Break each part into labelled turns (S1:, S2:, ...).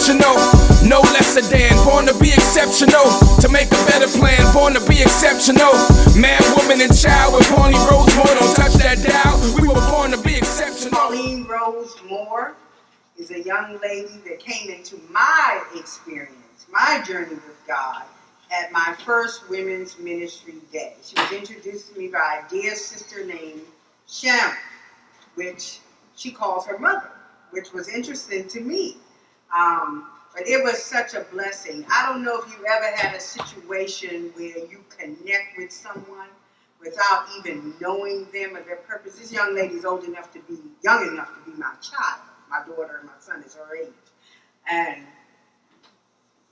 S1: exceptional, no lesser than. Born to be exceptional, to make a better plan. Born to be exceptional, man, woman, and child. With Pauline Rose Moore, don't touch that dial. We were born to be exceptional.
S2: Pauline Rose Moore is a young lady that came into my experience, my journey with God, at my first women's ministry day. She was introduced to me by a dear sister named Sheriff, which she calls her mother, which was interesting to me. But it was such a blessing. I don't know if you ever had a situation where you connect with someone without even knowing them or their purpose. This young lady is young enough to be my child. My daughter and my son is her age. And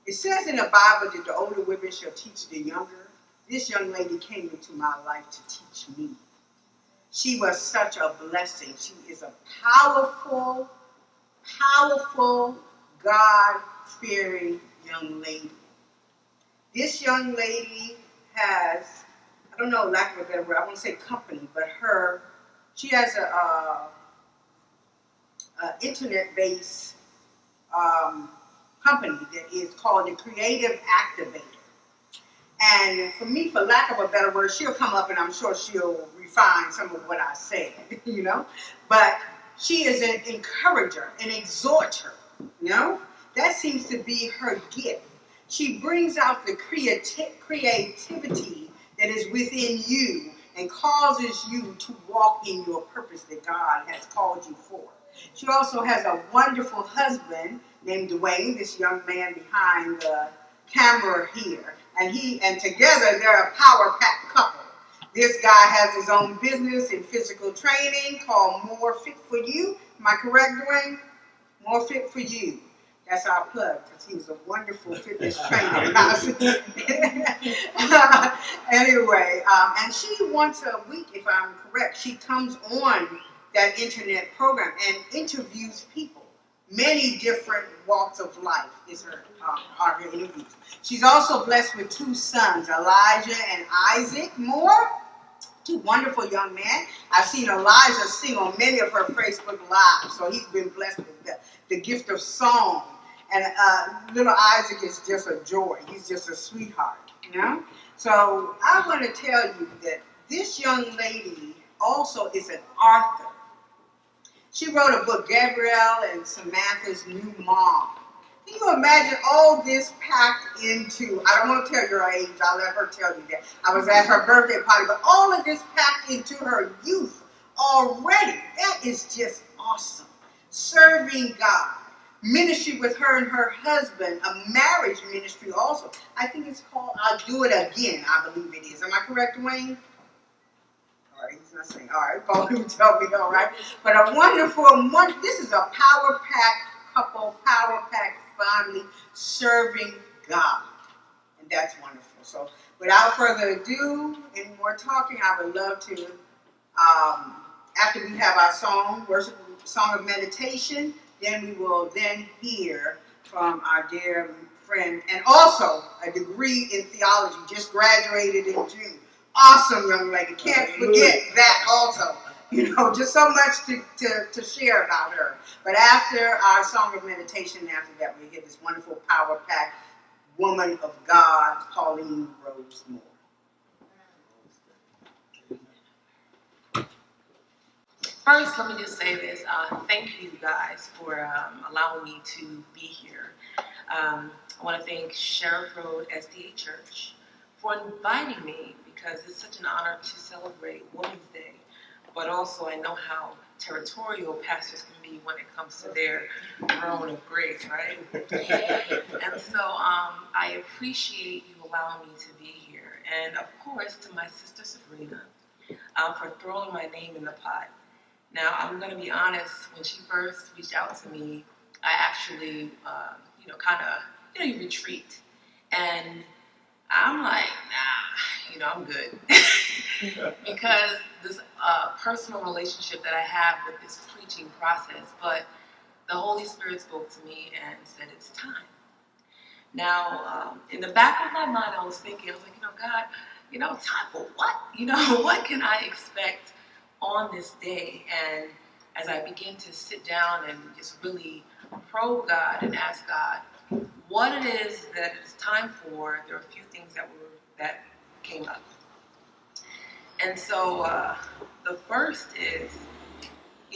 S2: it says in the Bible that the older women shall teach the younger. This young lady came into my life to teach me. She was such a blessing. She is a powerful, God-fearing young lady. This young lady has, I don't know, lack of a better word, I won't say company, but she has a internet-based company that is called the Creative Activator. And for me, for lack of a better word, she'll come up and I'm sure she'll refine some of what I said, you know. But she is an encourager, an exhorter, you know. That seems to be her gift. She brings out the creativity that is within you and causes you to walk in your purpose that God has called you for. She also has a wonderful husband named Dwayne, this young man behind the camera here. And together they're a power-packed couple. This guy has his own business in physical training called More Fit for You. Am I correct, Dwayne? More Fit for You. That's our plug, because he's a wonderful fitness trainer. Anyway, and she once a week, if I'm correct, she comes on that internet program and interviews people. Many different walks of life are her interviews. She's also blessed with 2 sons, Elijah and Isaac Moore. 2 wonderful young men. I've seen Elijah sing on many of her Facebook Lives, so he's been blessed with the gift of song. And little Isaac is just a joy. He's just a sweetheart, you know? So I want to tell you that this young lady also is an author. She wrote a book, Gabrielle and Samantha's New Mom. Can you imagine all this packed into, I don't want to tell your age, I'll let her tell you that. I was at her birthday party, but all of this packed into her youth already. That is just awesome. Serving God. Ministry with her and her husband, a marriage ministry also. I think it's called I'll Do It Again, I believe it is. Am I correct, Dwayne? All right, he's not saying, all right, Paul, you tell me, all right. But a wonderful, this is a power-packed couple, power-packed family serving God. And that's wonderful. So without further ado, any more talking, I would love to, after we have our song, worship, song of meditation, then we will then hear from our dear friend, and also a degree in theology, just graduated in June. Awesome young lady. Can't forget that also. You know, just so much to share about her. But after our song of meditation, after that, we hear this wonderful power-packed woman of God, Pauline Rose Moore.
S3: First, let me just say this. Thank you guys for allowing me to be here. I want to thank Sheriff Road SDA Church for inviting me, because it's such an honor to celebrate Women's Day. But also, I know how territorial pastors can be when it comes to their throne of grace, right? And so I appreciate you allowing me to be here. And of course, to my sister Sabrina for throwing my name in the pot. Now, I'm going to be honest, when she first reached out to me, I actually, you retreat. And I'm like, nah, I'm good. Because this personal relationship that I have with this preaching process, but the Holy Spirit spoke to me and said, it's time. Now, in the back of my mind, I was like, God, time for what? What can I expect on this day? And as I begin to sit down and just really probe God and ask God what it is that it's time for. There are a few things that came up. And so the first is,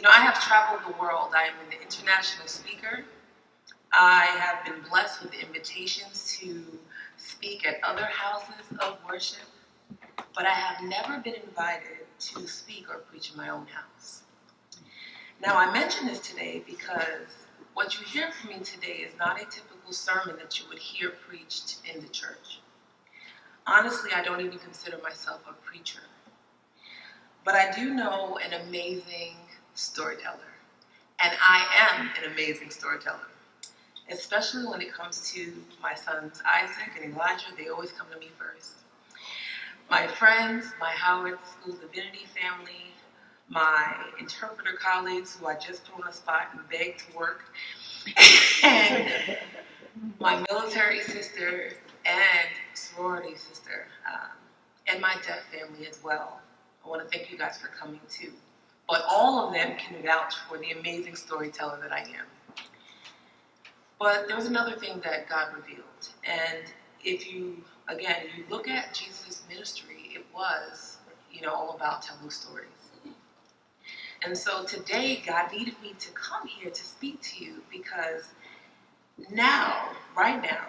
S3: I have traveled the world. I am an international speaker. I have been blessed with invitations to speak at other houses of worship, but I have never been invited to speak or preach in my own house. Now, I mention this today because what you hear from me today is not a typical sermon that you would hear preached in the church. Honestly, I don't even consider myself a preacher. But I do know an amazing storyteller. And I am an amazing storyteller. Especially when it comes to my sons Isaac and Elijah, they always come to me first. My friends, my Howard School Divinity family, my interpreter colleagues who I just put on the spot and begged to work, and my military sister and sorority sister, and my deaf family as well. I want to thank you guys for coming too. But all of them can vouch for the amazing storyteller that I am. But there was another thing that God revealed. And if you look at Jesus' ministry, it was, all about telling stories. And so today, God needed me to come here to speak to you because right now,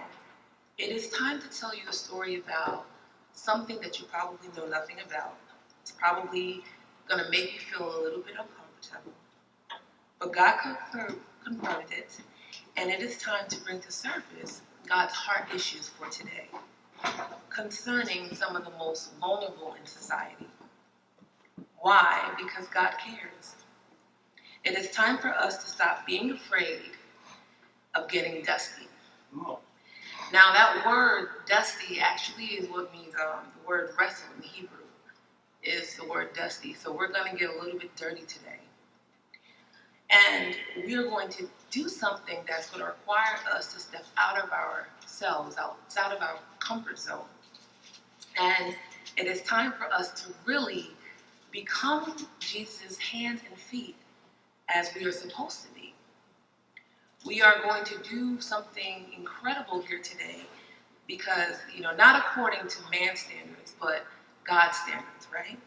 S3: it is time to tell you a story about something that you probably know nothing about. It's probably going to make you feel a little bit uncomfortable. But God confronted it, and it is time to bring to surface God's heart issues for today concerning some of the most vulnerable in society. Why? Because God cares. It is time for us to stop being afraid of getting dusty. Now that word dusty actually is what means the word wrestle in Hebrew is the word dusty. So we're going to get a little bit dirty today. And we are going to do something that's going to require us to step out of ourselves, out of our comfort zone. And it is time for us to really become Jesus' hands and feet as we are supposed to be. We are going to do something incredible here today because, not according to man's standards, but God's standards, right?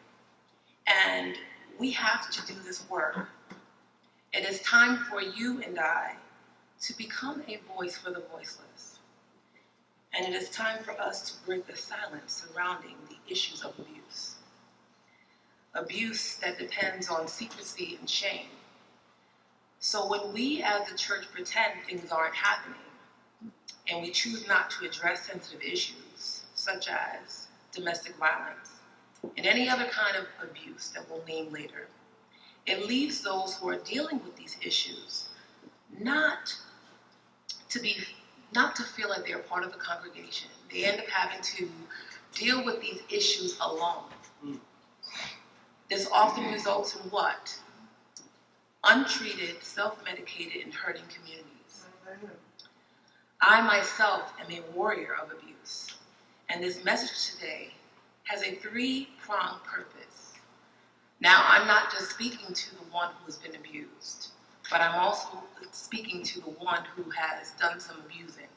S3: And we have to do this work. It is time for you and I to become a voice for the voiceless. And it is time for us to break the silence surrounding the issues of abuse. Abuse that depends on secrecy and shame. So when we as a church pretend things aren't happening, and we choose not to address sensitive issues, such as domestic violence, and any other kind of abuse that we'll name later, it leaves those who are dealing with these issues not to feel like they're part of the congregation. They end up having to deal with these issues alone. This often results in what? Untreated, self-medicated, and hurting communities. I myself am a warrior of abuse, and this message today has a three-pronged purpose. Now, I'm not just speaking to the one who's been abused, but I'm also speaking to the one who has done some abusing.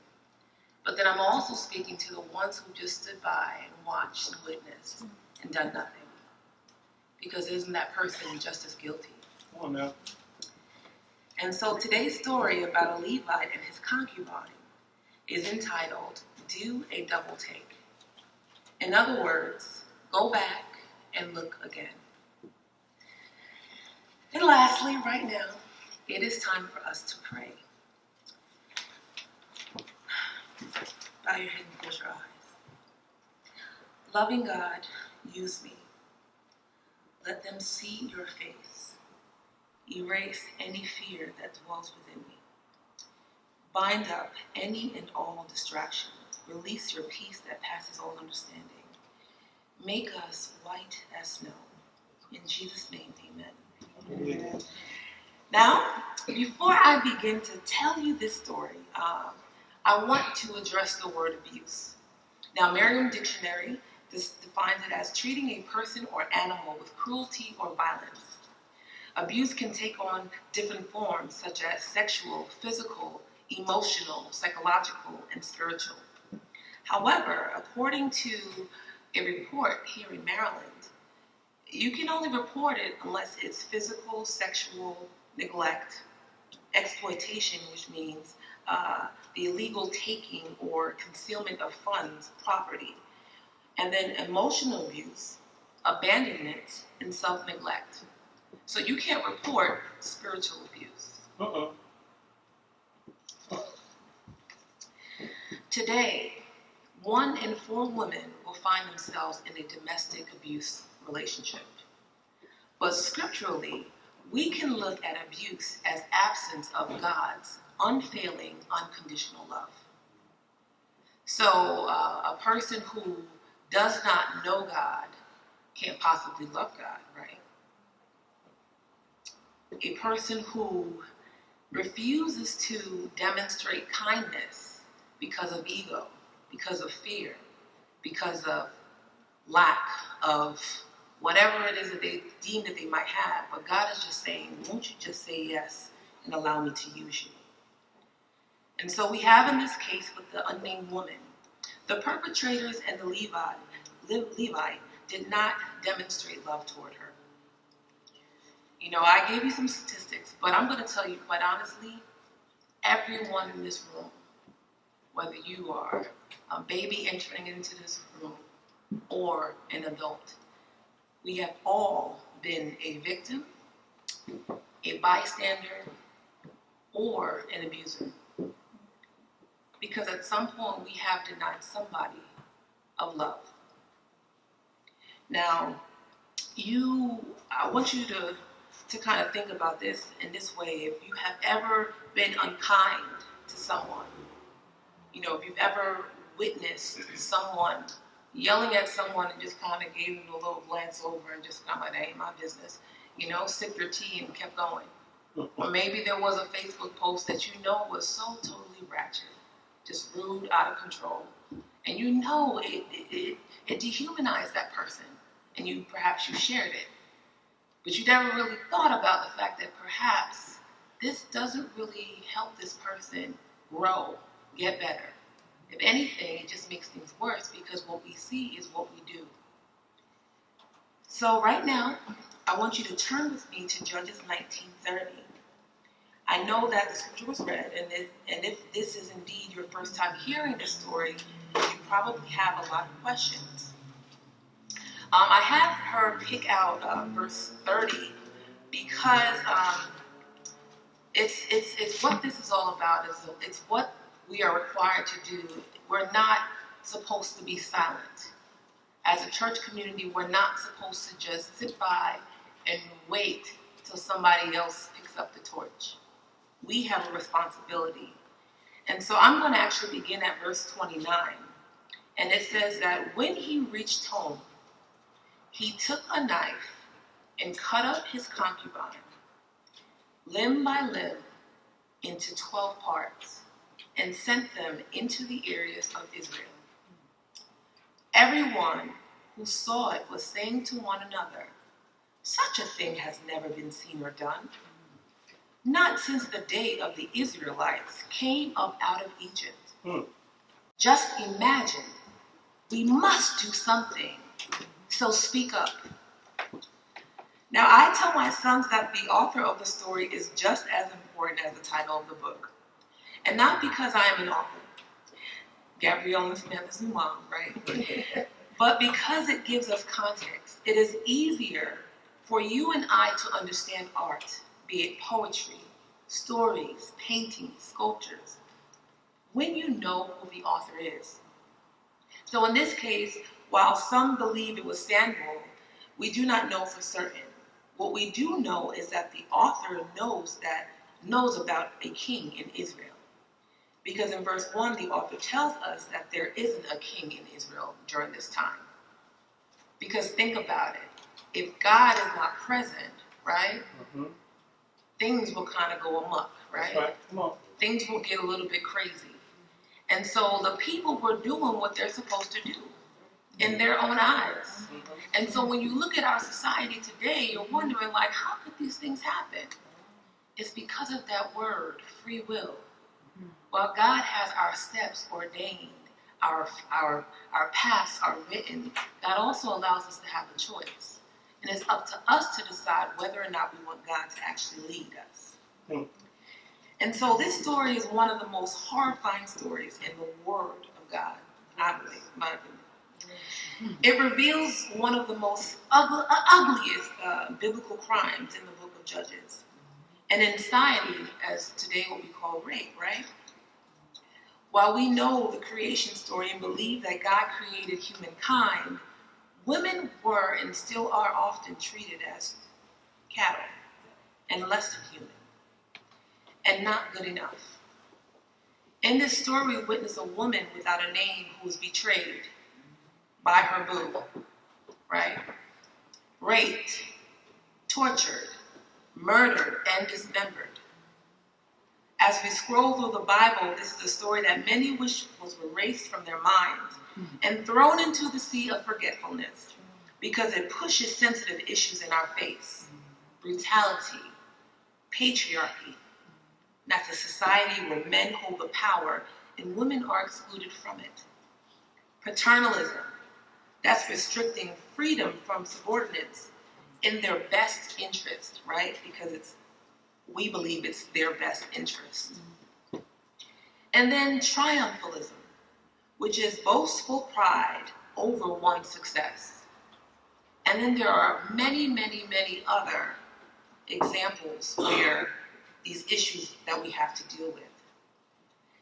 S3: But then I'm also speaking to the ones who just stood by and watched and witnessed and done nothing. Because isn't that person just as guilty?
S4: Come on now.
S3: And so today's story about a Levite and his concubine is entitled, Do a Double Take. In other words, go back and look again. And lastly, right now, it is time for us to pray. Bow your head and close your eyes. Loving God, use me. Let them see your face. Erase any fear that dwells within me. Bind up any and all distractions. Release your peace that passes all understanding. Make us white as snow. In Jesus' name, amen.
S4: Amen.
S3: Now, before I begin to tell you this story, I want to address the word abuse. Now, Merriam Dictionary defines it as treating a person or animal with cruelty or violence. Abuse can take on different forms such as sexual, physical, emotional, psychological, and spiritual. However, according to a report here in Maryland, you can only report it unless it's physical, sexual, neglect, exploitation, which means the illegal taking or concealment of funds, property, and then emotional abuse, abandonment, and self-neglect. So you can't report spiritual abuse. Today, 1 in 4 women will find themselves in a domestic abuse relationship. But scripturally, we can look at abuse as absence of God's unfailing, unconditional love. So a person who does not know God can't possibly love God, right? A person who refuses to demonstrate kindness because of ego, because of fear, because of lack of whatever it is that they deem that they might have. But God is just saying, won't you just say yes and allow me to use you? And so we have in this case with the unnamed woman, the perpetrators and the Levi did not demonstrate love toward her. You know, I gave you some statistics, but I'm going to tell you quite honestly, everyone in this room, whether you are a baby entering into this room or an adult, we have all been a victim, a bystander, or an abuser. Because at some point we have denied somebody of love. Now, I want you to kind of think about this in this way. If you have ever been unkind to someone, you know, if you've ever witnessed someone yelling at someone and just kind of gave them a little glance over and just kind of like, that ain't my business, you know, sip your tea and kept going. Or maybe there was a Facebook post that you know was so totally ratchet, just rude, out of control, and you know it dehumanized that person, and perhaps you shared it, but you never really thought about the fact that perhaps this doesn't really help this person grow, get better. If anything, it just makes things worse because what we see is what we do. So right now, I want you to turn with me to Judges 19:30. I know that the scripture was read, and if this is indeed your first time hearing this story, you probably have a lot of questions. I had her pick out verse 30 because it's what this is all about. It's what we are required to do. We're not supposed to be silent. As a church community, we're not supposed to just sit by and wait till somebody else picks up the torch. We have a responsibility. And so I'm going to actually begin at verse 29. And it says that when he reached home, he took a knife and cut up his concubine, limb by limb, into 12 parts, and sent them into the areas of Israel. Everyone who saw it was saying to one another, "Such a thing has never been seen or done, not since the day of the Israelites came up out of Egypt." Just imagine. We must do something. So speak up. Now, I tell my sons that the author of the story is just as important as the title of the book. And not because I am an author. Gabrielle and Samantha's new mom, right? But because it gives us context. It is easier for you and I to understand art, be it poetry, stories, paintings, sculptures, when you know who the author is. So in this case, while some believe it was Samuel, we do not know for certain. What we do know is that the author knows about a king in Israel. Because in verse 1, the author tells us that there isn't a king in Israel during this time. Because think about it. If God is not present, right, things will kind of go amok, right? That's right. Come on. Things will get a little bit crazy. And so the people were doing what they're supposed to do. in their own eyes. And so when you look at our society today, you're wondering, like, how could these things happen? It's because of that word, free will. While God has our steps ordained, our paths are written, God also allows us to have a choice. And it's up to us to decide whether or not we want God to actually lead us. And so this story is one of the most horrifying stories in the Word of God, I believe, in my opinion. It reveals one of the most ugliest biblical crimes in the book of Judges. An insanity, as today what we call rape, right? While we know the creation story and believe that God created humankind, women were and still are often treated as cattle and less than human and not good enough. In this story, we witness a woman without a name who was betrayed by her boo, right? Raped, tortured, murdered, and dismembered. As we scroll through the Bible, this is a story that many wish was erased from their minds and thrown into the sea of forgetfulness because it pushes sensitive issues in our face. Brutality, patriarchy. That's a society where men hold the power and women are excluded from it. Paternalism. That's restricting freedom from subordinates in their best interest, right? Because we believe it's their best interest. And then triumphalism, which is boastful pride over one's success. And then there are many, many, many other examples where these issues that we have to deal with.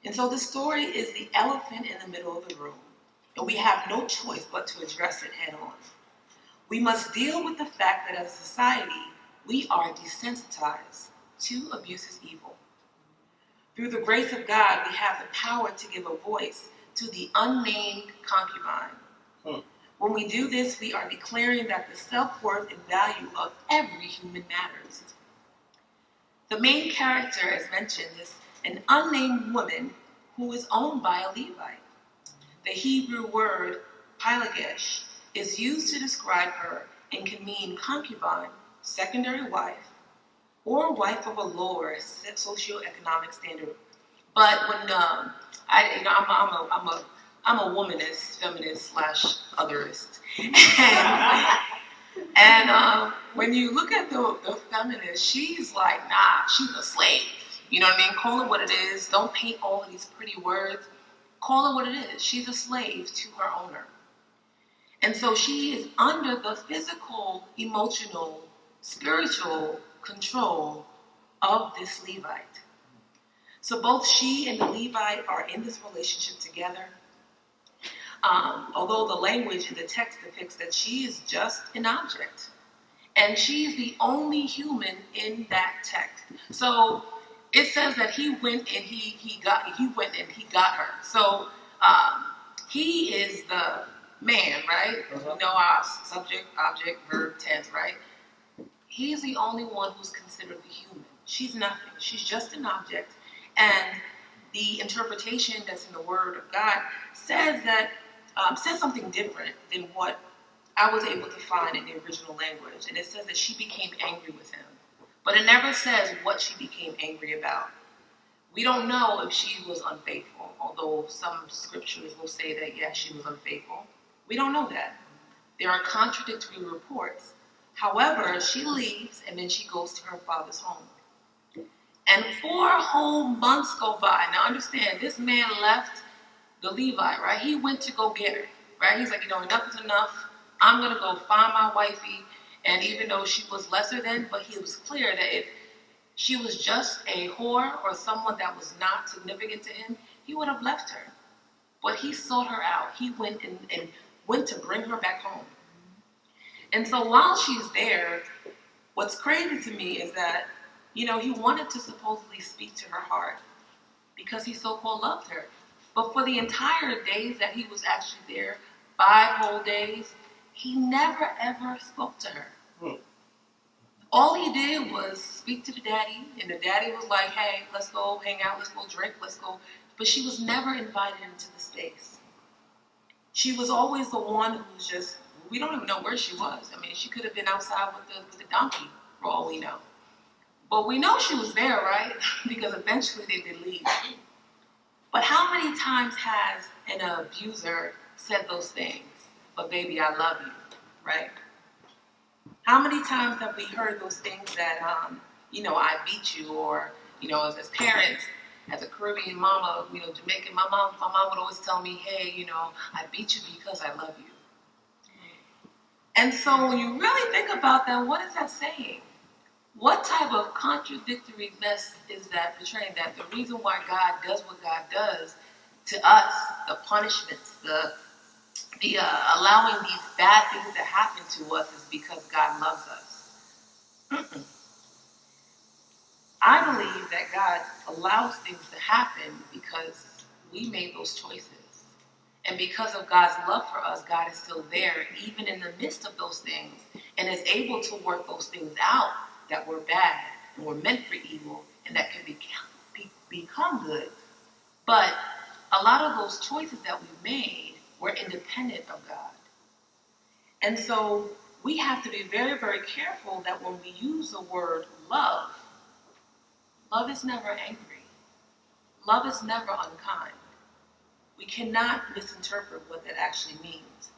S3: And so the story is the elephant in the middle of the room, and we have no choice but to address it head on. We must deal with the fact that as a society, we are desensitized to abuse is evil. Through the grace of God, we have the power to give a voice to the unnamed concubine. When we do this, we are declaring that the self-worth and value of every human matters. The main character, as mentioned, is an unnamed woman who is owned by a Levite. The Hebrew word pelagesh is used to describe her and can mean concubine, secondary wife, or wife of a lower socioeconomic standard. But when I'm a womanist, feminist / otherist, and when you look at the feminist, she's like, nah, she's a slave. You know what I mean? Call it what it is. Don't paint all of these pretty words. Call it what it is. She's a slave to her owner. And so she is under the physical, emotional, spiritual control of this Levite. So both she and the Levite are in this relationship together. Although the language in the text depicts that she is just an object. And she's the only human in that text. So it says that he went and he got her. So he is the man, right? You know our subject, object, verb, tense, right? He's the only one who's considered the human. She's nothing. She's just an object. And the interpretation that's in the Word of God says that says something different than what I was able to find in the original language. And it says that she became angry with him. But it never says what she became angry about. We don't know if she was unfaithful, although some scriptures will say that, yes, she was unfaithful. We don't know that. There are contradictory reports. However, she leaves and then she goes to her father's home. And 4 whole months go by. Now understand, this man left the Levite, right? He went to go get her, right? He's like, enough is enough. I'm going to go find my wifey. And even though she was lesser than, but he was clear that if she was just a whore or someone that was not significant to him, he would have left her. But he sought her out. He went and went to bring her back home. And so while she's there, what's crazy to me is that, he wanted to supposedly speak to her heart because he so-called loved her. But for the entire days that he was actually there, 5 whole days, he never ever spoke to her. All he did was speak to the daddy, and the daddy was like, hey, let's go hang out, let's go drink, let's go. But she was never invited into the space. She was always the one who was just, we don't even know where she was. I mean, she could have been outside with the donkey, for all we know. But we know she was there, right? Because eventually they did leave. But how many times has an abuser said those things? But baby, I love you, right? How many times have we heard those things that, I beat you, or, as parents, as a Caribbean mama, Jamaican, my mom would always tell me, hey, I beat you because I love you. And so when you really think about that, what is that saying? What type of contradictory mess is that portraying? That the reason why God does what God does to us, the punishments, the allowing these bad things to happen to us, is because God loves us. I believe that God allows things to happen because we made those choices. And because of God's love for us, God is still there, even in the midst of those things, and is able to work those things out that were bad and were meant for evil, and that can become good. But a lot of those choices that we made were independent of God. And so we have to be very, very careful that when we use the word love, love is never angry. Love is never unkind. We cannot misinterpret what that actually means.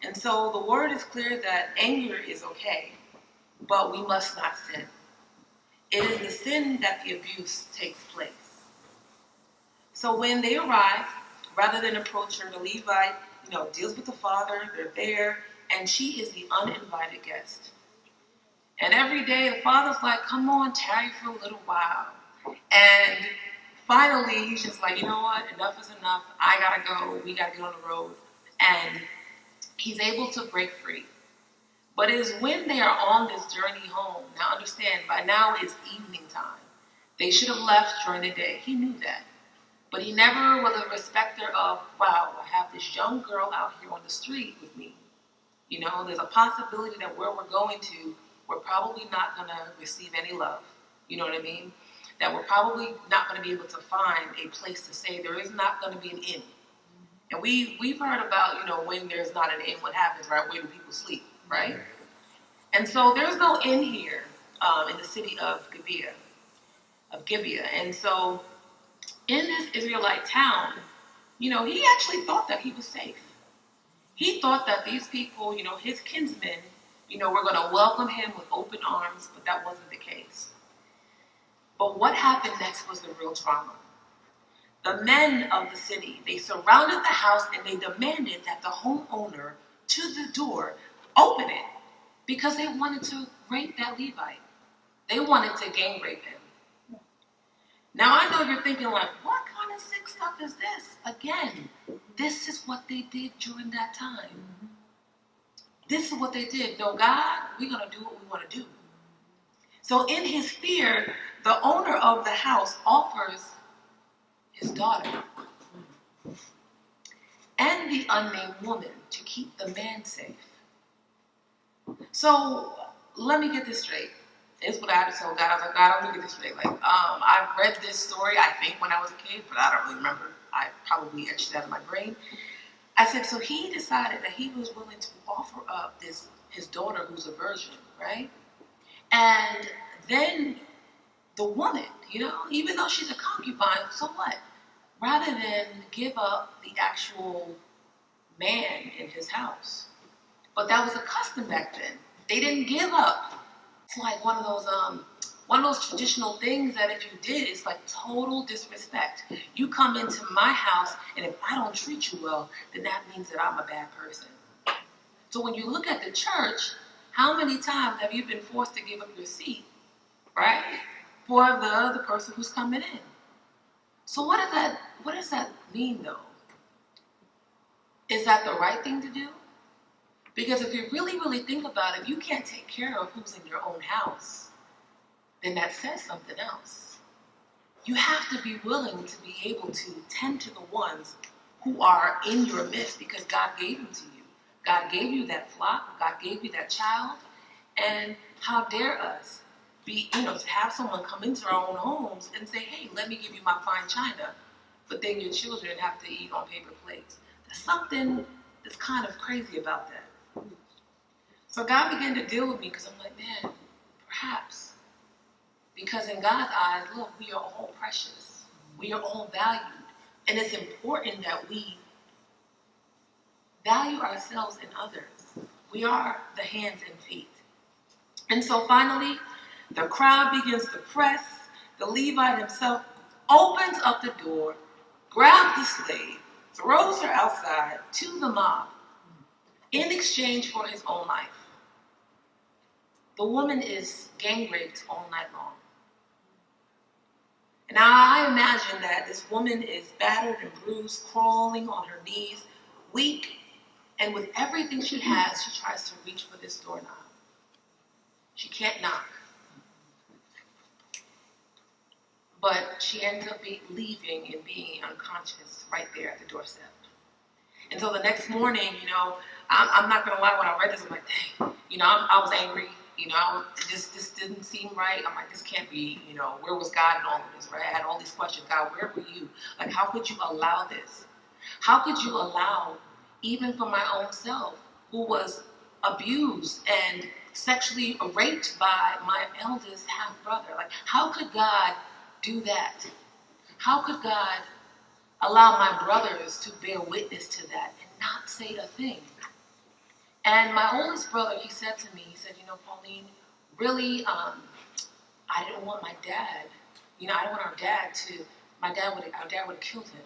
S3: And so the word is clear that anger is okay, but we must not sin. It is the sin that the abuse takes place. So when they arrive, rather than approach her, the Levite, deals with the father, they're there, and she is the uninvited guest. And every day the father's like, come on, tarry for a little while. And finally, he's just like, you know what? Enough is enough. I gotta go. We gotta get on the road. And he's able to break free. But it is when they are on this journey home. Now understand, by now it's evening time. They should have left during the day. He knew that. But he never was a respecter of, wow, I have this young girl out here on the street with me. There's a possibility that where we're going to, we're probably not going to receive any love. You know what I mean? That we're probably not going to be able to find a place to stay. There is not going to be an inn. And we've heard about, when there's not an inn, what happens, right? Where do people sleep, right? And so there's no inn here in the city of Gibeah. And so in this Israelite town, he actually thought that he was safe. He thought that these people, his kinsmen, were going to welcome him with open arms, but that wasn't the case. But what happened next was the real drama. The men of the city, they surrounded the house and they demanded that the homeowner to the door open it because they wanted to rape that Levite. They wanted to gang rape him. Now I know you're thinking like, what kind of sick stuff is this? Again, this is what they did during that time. This is what they did. No, God, we're going to do what we want to do. So in his fear, the owner of the house offers his daughter and the unnamed woman to keep the man safe. So let me get this straight. It's what I had to tell God. I was like, God, let me get this straight. I've read this story, I think, when I was a kid, but I don't really remember. I probably etched it out of my brain. I said, so he decided that he was willing to offer up his daughter who's a virgin, right? And then the woman, even though she's a concubine, so what? Rather than give up the actual man in his house. But that was a custom back then. They didn't give up. It's like one of those traditional things that if you did, it's like total disrespect. You come into my house, and if I don't treat you well, then that means that I'm a bad person. So when you look at the church, how many times have you been forced to give up your seat, right, for the person who's coming in? So what does that mean, though? Is that the right thing to do? Because if you really, really think about it, you can't take care of who's in your own house, then that says something else. You have to be willing to be able to tend to the ones who are in your midst because God gave them to you. God gave you that flock. God gave you that child. And how dare us be, to have someone come into our own homes and say, hey, let me give you my fine china, but then your children have to eat on paper plates. something that's kind of crazy about that. So God began to deal with me because I'm like, man, perhaps. Because in God's eyes, look, we are all precious. We are all valued. And it's important that we value ourselves and others. We are the hands and feet. And so finally, the crowd begins to press. The Levite himself opens up the door, grabs the slave, throws her outside to the mob in exchange for his own life. The woman is gang raped all night long. And now I imagine that this woman is battered and bruised, crawling on her knees, weak, and with everything she has, she tries to reach for this doorknob. She can't knock. But she ends up leaving and being unconscious right there at the doorstep. And so the next morning, I'm not going to lie, when I read this, I'm like, dang, I was angry. This didn't seem right. I'm like, this can't be, where was God in all of this, right? I had all these questions. God, where were you? Like, how could you allow this? How could you allow, even for my own self, who was abused and sexually raped by my eldest half-brother? Like, how could God do that? How could God allow my brothers to bear witness to that and not say a thing? And my oldest brother, he said to me, Pauline, really, I didn't want my dad, I didn't want our dad would have killed him.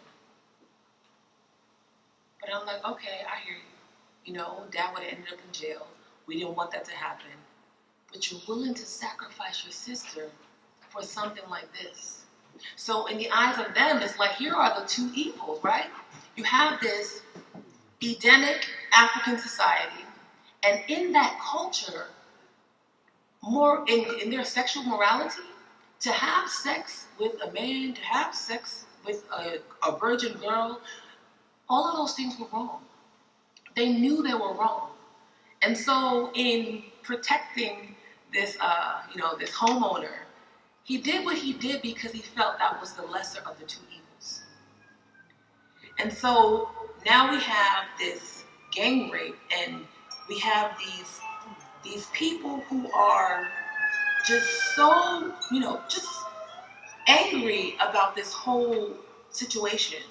S3: But I'm like, okay, I hear you. Dad would have ended up in jail. We didn't want that to happen. But you're willing to sacrifice your sister for something like this. So in the eyes of them, it's like, here are the two evils, right? You have this Edenic African society, and in that culture, more in their sexual morality, to have sex with a man, to have sex with a virgin girl, all of those things were wrong. They knew they were wrong. And so in protecting this, this homeowner, he did what he did because he felt that was the lesser of the two evils. And so now we have this gang rape, and we have these people who are just so, just angry about this whole situation.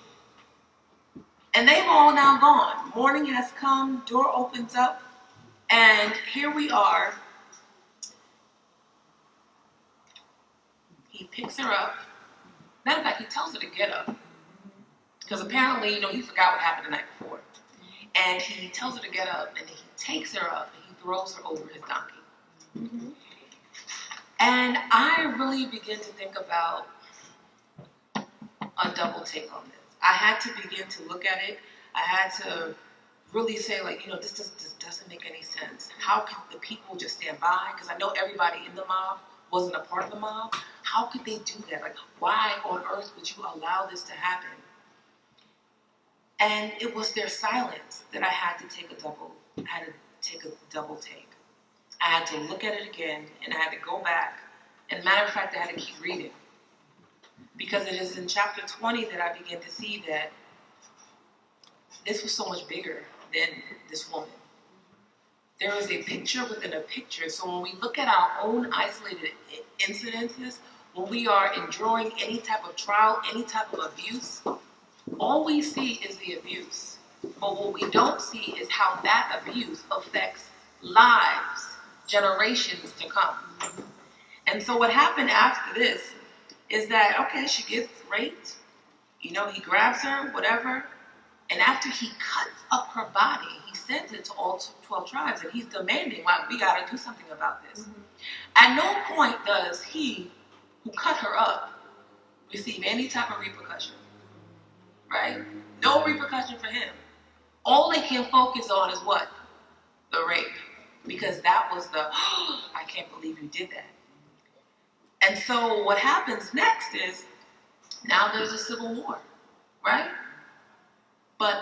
S3: And they've all now gone. Morning has come, door opens up, and here we are. He picks her up. Matter of fact, he tells her to get up. Because apparently, he forgot what happened the night before. And he tells her to get up, and he takes her up, and he throws her over his donkey. Mm-hmm. And I really begin to think about a double take on this. I had to begin to look at it. I had to really say, this doesn't make any sense. How can the people just stand by? Because I know everybody in the mob wasn't a part of the mob. How could they do that? Like, why on earth would you allow this to happen? And it was their silence that I had to take a double take. I had to look at it again, and I had to go back. And matter of fact, I had to keep reading. Because it is in chapter 20 that I began to see that this was so much bigger than this woman. There is a picture within a picture. So when we look at our own isolated incidences, when we are enduring any type of trial, any type of abuse, all we see is the abuse. But what we don't see is how that abuse affects lives, generations to come. And so what happened after this is that, okay, she gets raped, he grabs her, whatever, and after he cuts up her body, he sends it to all 12 tribes, and he's demanding, we got to do something about this. Mm-hmm. At no point does he, who cut her up, receive any type of repercussion, right? No repercussion for him. All they can focus on is what? The rape. Because that was I can't believe you did that. And so what happens next is, now there's a civil war, right? But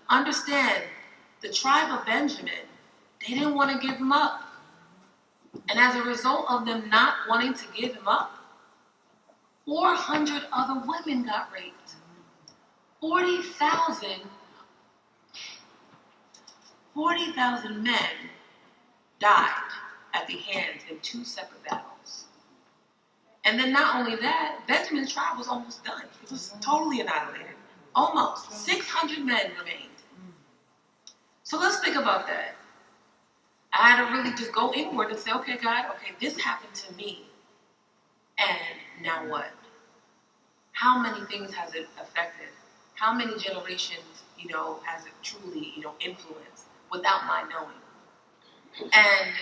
S3: understand, the tribe of Benjamin, they didn't want to give him up. And as a result of them not wanting to give him up, 400 other women got raped. 40,000 40,000 men died at the hands in 2 separate battles. And then not only that, Benjamin's tribe was almost done. It was totally annihilated. Almost. 600 men remained. So let's think about that. I had to really just go inward and say, okay, God, okay, this happened to me. And now what? How many things has it affected? How many generations, has it truly, influenced without my knowing? And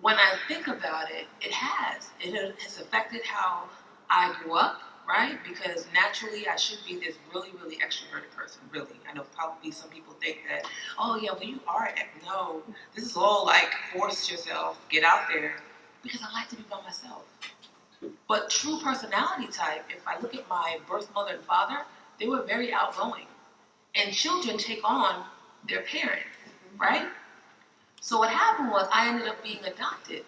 S3: when I think about it, it has. It has affected how I grew up, right? Because naturally I should be this really, really extroverted person, really. I know probably some people think that, oh yeah, well you are. No, this is all like force yourself, get out there, because I like to be by myself. But true personality type, if I look at my birth mother and father, they were very outgoing. And children take on their parents, right? So what happened was I ended up being adopted.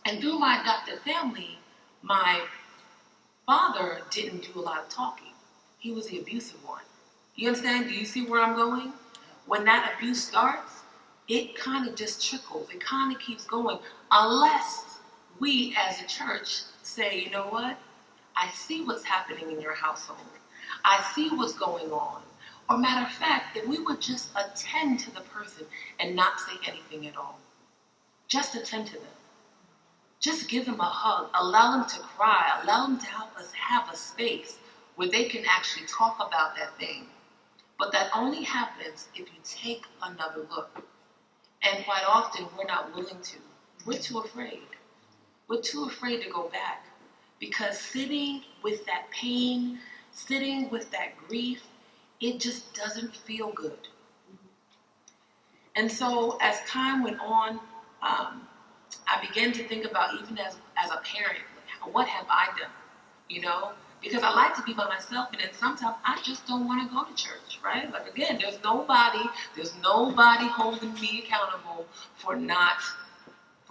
S3: And through my adopted family, my father didn't do a lot of talking. He was the abusive one. You understand? Do you see where I'm going? When that abuse starts, it kind of just trickles. It kind of keeps going. Unless we as a church say, you know what? I see what's happening in your household. I see what's going on. Or matter of fact, if we would just attend to the person and not say anything at all. Just attend to them. Just give them a hug. Allow them to cry. Allow them to help us have a space where they can actually talk about that thing. But that only happens if you take another look. And quite often, we're not willing to. We're too afraid. We're too afraid to go back. Because sitting with that pain, sitting with that grief, it just doesn't feel good. And so as time went on, I began to think about, even as a parent, what have I done? Because I like to be by myself, and then sometimes I just don't want to go to church, right? Like again, there's nobody holding me accountable for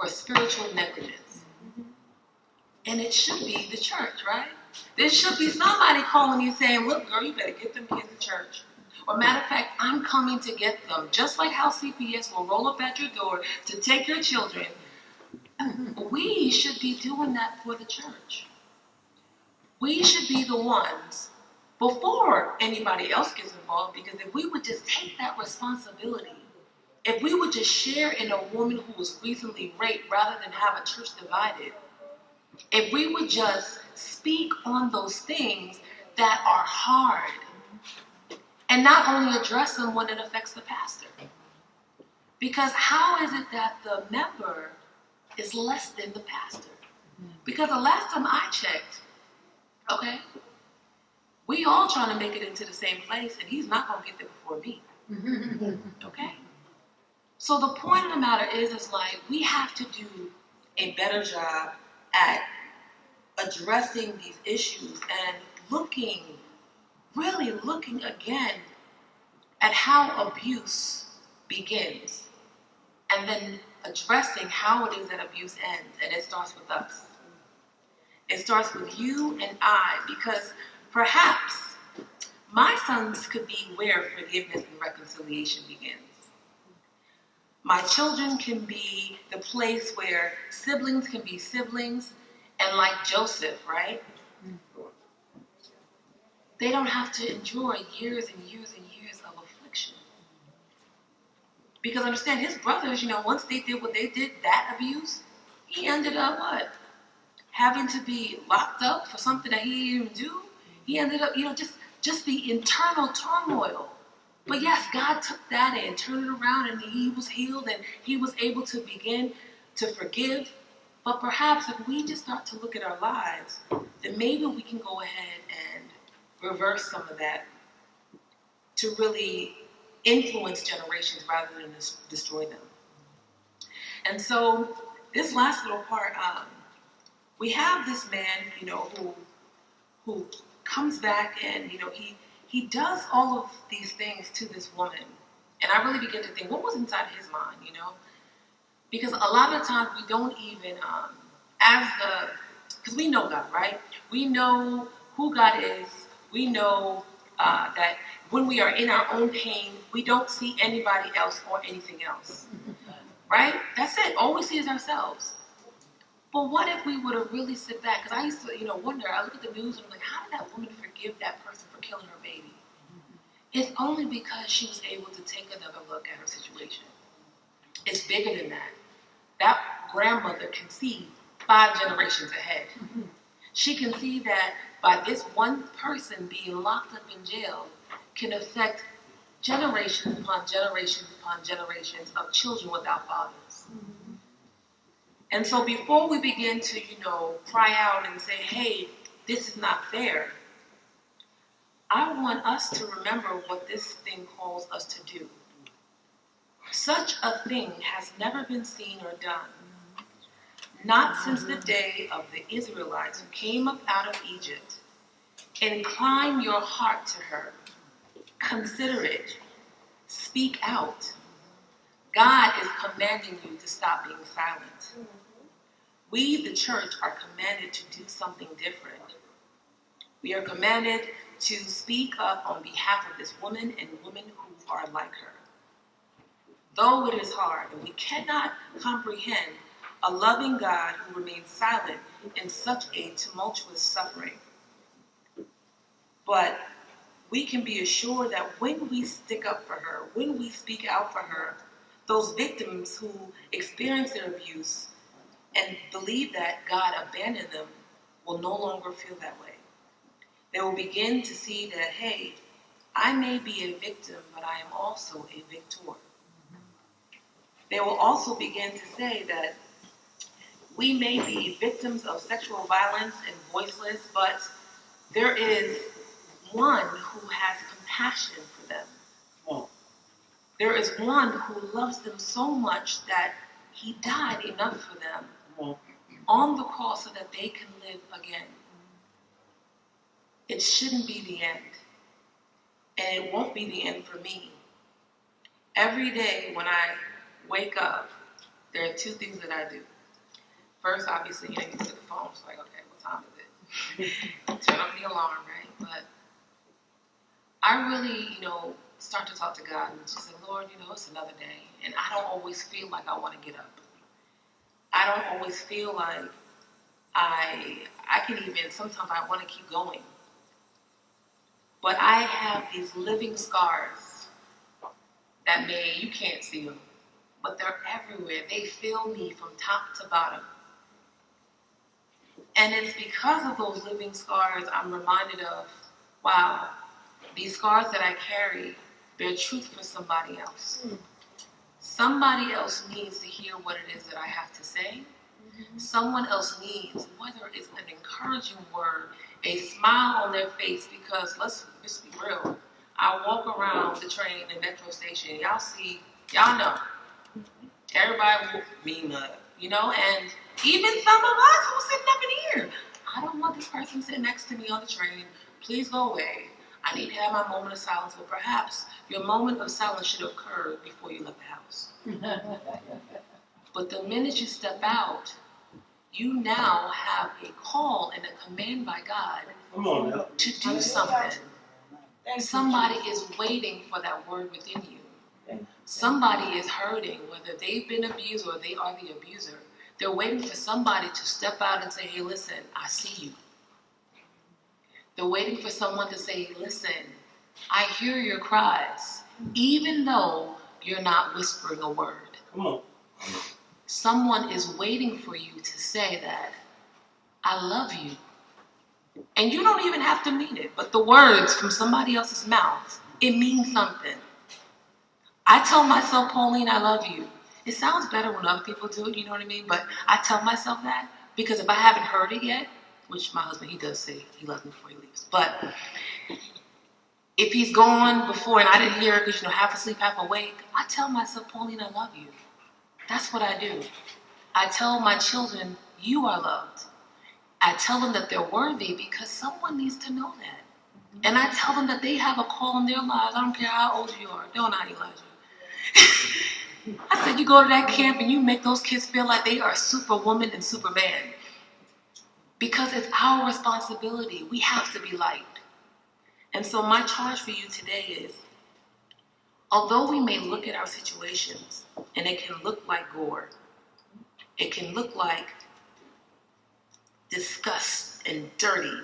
S3: spiritual negligence. And it should be the church, right? There should be somebody calling you saying, look, girl, you better get them kids to church. Or matter of fact, I'm coming to get them. Just like how CPS will roll up at your door to take your children. We should be doing that for the church. We should be the ones before anybody else gets involved, because if we would just take that responsibility, if we would just share in a woman who was recently raped rather than have a church divided, if we would just speak on those things that are hard and not only address them when it affects the pastor. Because how is it that the member is less than the pastor? Because the last time I checked, okay, we all trying to make it into the same place, and he's not going to get there before me. Okay? So the point of the matter is like, we have to do a better job at addressing these issues and really looking again at how abuse begins, and then addressing how it is that abuse ends. And it starts with us. It starts with you and I, because perhaps my sons could be where forgiveness and reconciliation begins. My children can be the place where siblings can be siblings, and like Joseph, right? They don't have to endure years and years and years of affliction. Because understand, his brothers, once they did what they did, that abuse, he ended up what? Having to be locked up for something that he didn't even do. He ended up, just the internal turmoil. But yes, God took that and turned it around, and he was healed, and he was able to begin to forgive. But perhaps if we just start to look at our lives, then maybe we can go ahead and reverse some of that to really influence generations rather than destroy them. And so this last little part, we have this man, who comes back, and, he does all of these things to this woman. And I really begin to think, what was inside his mind, Because a lot of times we don't even, because we know God, right? We know who God is. We know that when we are in our own pain, we don't see anybody else or anything else. Right? That's it. All we see is ourselves. But what if we would have really sit back? Because I used to, wonder. I look at the news and I'm like, how did that woman forgive that person for killing her baby? It's only because she was able to take another look at her situation. It's bigger than that. That grandmother can see 5 generations ahead. She can see that by this one person being locked up in jail can affect generations upon generations upon generations of children without fathers. And so before we begin to, cry out and say, hey, this is not fair, I want us to remember what this thing calls us to do. Such a thing has never been seen or done, not since the day of the Israelites who came up out of Egypt. Incline your heart to her. Consider it. Speak out. God is commanding you to stop being silent. We, the church, are commanded to do something different. We are commanded to speak up on behalf of this woman and women who are like her. Though it is hard, and we cannot comprehend a loving God who remains silent in such a tumultuous suffering. But we can be assured that when we stick up for her, when we speak out for her, those victims who experience their abuse and believe that God abandoned them will no longer feel that way. They will begin to see that, hey, I may be a victim, but I am also a victor. They will also begin to say that we may be victims of sexual violence and voiceless, but there is one who has compassion for them. Oh. There is one who loves them so much that he died enough for them on the cross so that they can live again. It shouldn't be the end. And it won't be the end for me. Every day when I wake up, there are 2 things that I do. First, obviously, you look at the phone. It's like, okay, what time is it? Turn up the alarm, right? But I really, start to talk to God and just say, Lord, it's another day. And I don't always feel like I want to get up. I don't always feel like I can even, sometimes I want to keep going. But I have these living scars that you can't see them, but they're everywhere. They fill me from top to bottom. And it's because of those living scars I'm reminded of, wow, these scars that I carry bear truth for somebody else. Somebody else needs to hear what it is that I have to say. Someone else needs, whether it's an encouraging word, a smile on their face, because let's just be real. I walk around the train and metro station, y'all know. Everybody will mean mud, and even some of us who are sitting up in here. I don't want this person sitting next to me on the train. Please go away. I need to have my moment of silence, but perhaps your moment of silence should have occurred before you left the house. But the minute you step out, you now have a call and a command by God to do something. Somebody is waiting for that word within you. Somebody is hurting, whether they've been abused or they are the abuser. They're waiting for somebody to step out and say, hey, listen, I see you. They're waiting for someone to say, listen, I hear your cries, even though you're not whispering a word. Come on. Someone is waiting for you to say that, I love you. And you don't even have to mean it, but the words from somebody else's mouth, it means something. I tell myself, Pauline, I love you. It sounds better when other people do it, you know what I mean? But I tell myself that because if I haven't heard it yet, which my husband, he does say he loves me before he leaves. But if he's gone before and I didn't hear it because, half asleep, half awake, I tell myself, Pauline, I love you. That's what I do. I tell my children, you are loved. I tell them that they're worthy because someone needs to know that. And I tell them that they have a call in their lives. I don't care how old you are. Don't I, Elijah? I said, you go to that camp and you make those kids feel like they are superwoman and superman. Because it's our responsibility. We have to be light. And so my charge for you today is, although we may look at our situations and it can look like gore, it can look like disgust and dirty,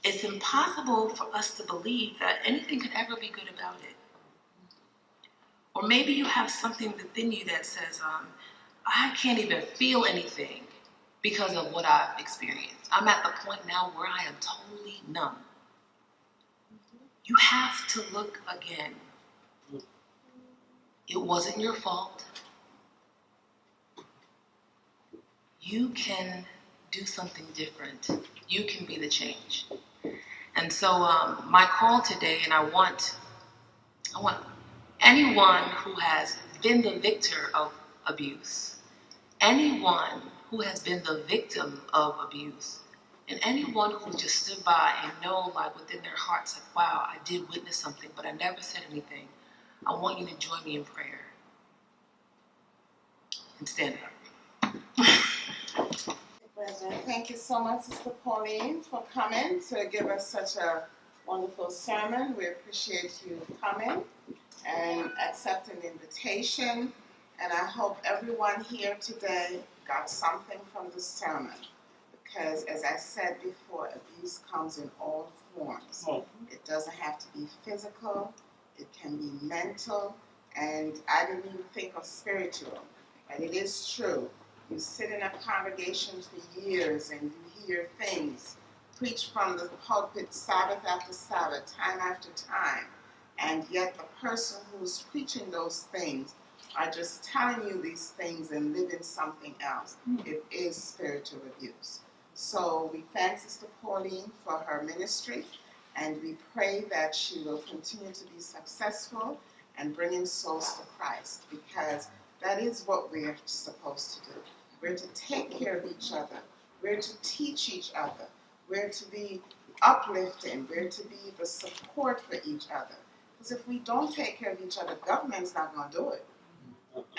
S3: it's impossible for us to believe that anything could ever be good about it. Or maybe you have something within you that says, I can't even feel anything because of what I've experienced. I'm at the point now where I am totally numb. You have to look again. It wasn't your fault. You can do something different. You can be the change. And so my call today, and I want anyone who has been the victor of abuse, anyone who has been the victim of abuse, and anyone who just stood by and know, like within their hearts, like, wow, I did witness something, but I never said anything. I want you to join me in prayer. And stand up.
S4: President, thank you so much, Sister Pauline, for coming to give us such a wonderful sermon. We appreciate you coming and accepting the invitation. And I hope everyone here today got something from the sermon. Because as I said before, abuse comes in all forms. It doesn't have to be physical, it can be mental, and I didn't even think of spiritual. And it is true. You sit in a congregation for years and you hear things preached from the pulpit Sabbath after Sabbath, time after time, and yet the person who's preaching those things are just telling you these things and living something else. It is spiritual abuse. So we thank Sister Pauline for her ministry, and we pray that she will continue to be successful and bringing souls to Christ, because that is what we're supposed to do. We're to take care of each other. We're to teach each other. We're to be uplifting. We're to be the support for each other. Because if we don't take care of each other, government's not going to do it.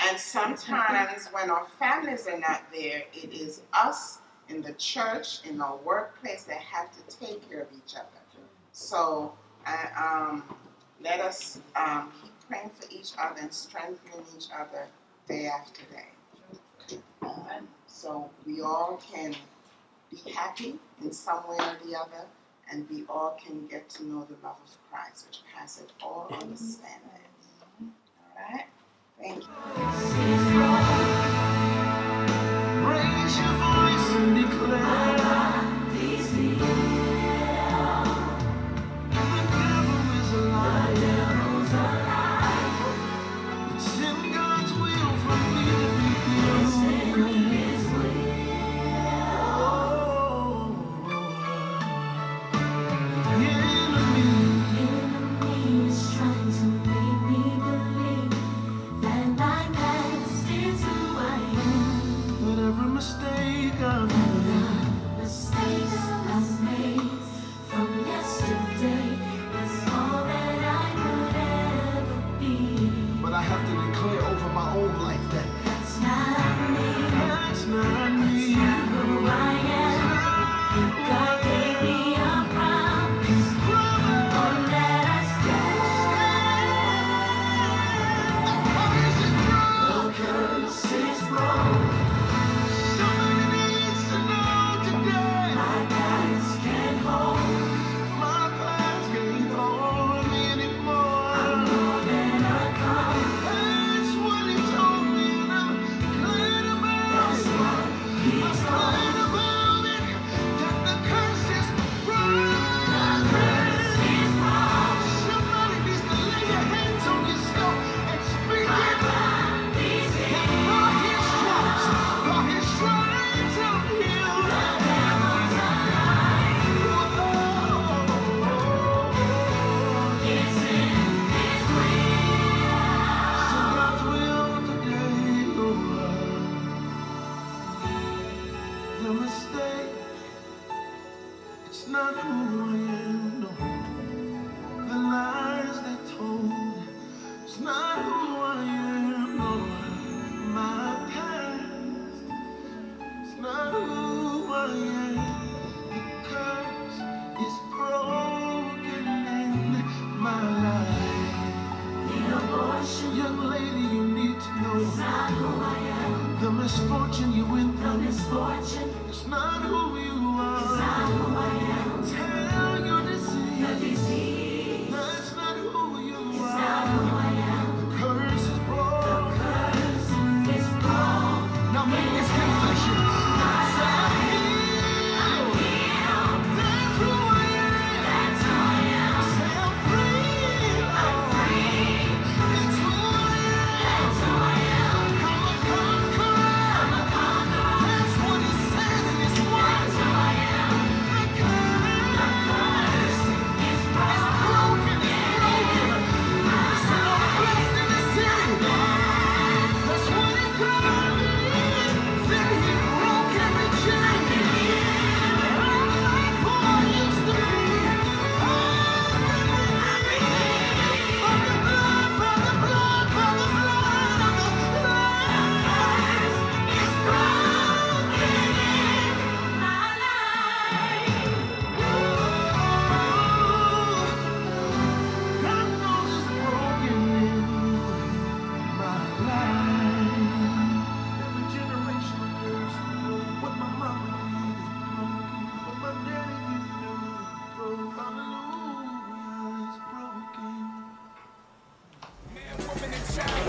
S4: And sometimes when our families are not there, it is us in the church, in our workplace, that have to take care of each other. So let us keep praying for each other and strengthening each other day after day. So we all can be happy in some way or the other, and we all can get to know the love of Christ, which passes all understanding. All right? Thank you.
S5: Raise your voice and declare, the devil is a liar. It's in God's will for me to be healed. The enemy is trying to make me believe that my past is who I am. But every mistake I've made, from yesterday is all that I could ever be. But I have to declare over my own life that that's not me. That's not me. That's not who I am. God gave me a promise. On that I stand. The curse is broken. Somebody needs to know today. My past can hold. My past my life. Young lady, you need to know the misfortune you went through. It's not who you are. Tell your disease. That's not who you are. The curse is broken. Now make this confession. Say I'm healed. That's who I am. Say I'm free. That's who I am. I'm a conqueror. That's what he said in his word. The curse is broken. So I'm blessed in the city. That's what he called me. Then he broke every chain. I'm like who I used to be. By the blood of the Lamb. Is broken in my life. God knows it's broken in my life. Every generation knows what my mama did is broken, what my daddy did is broken. Hallelujah, it's broken.
S1: Man, woman, and child.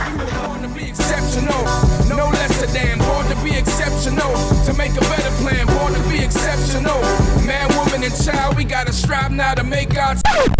S1: We were born to be exceptional, no lesser than. Born to be exceptional, to make a better plan. Born to be exceptional. Man, woman, and child, we gotta strive now to make God's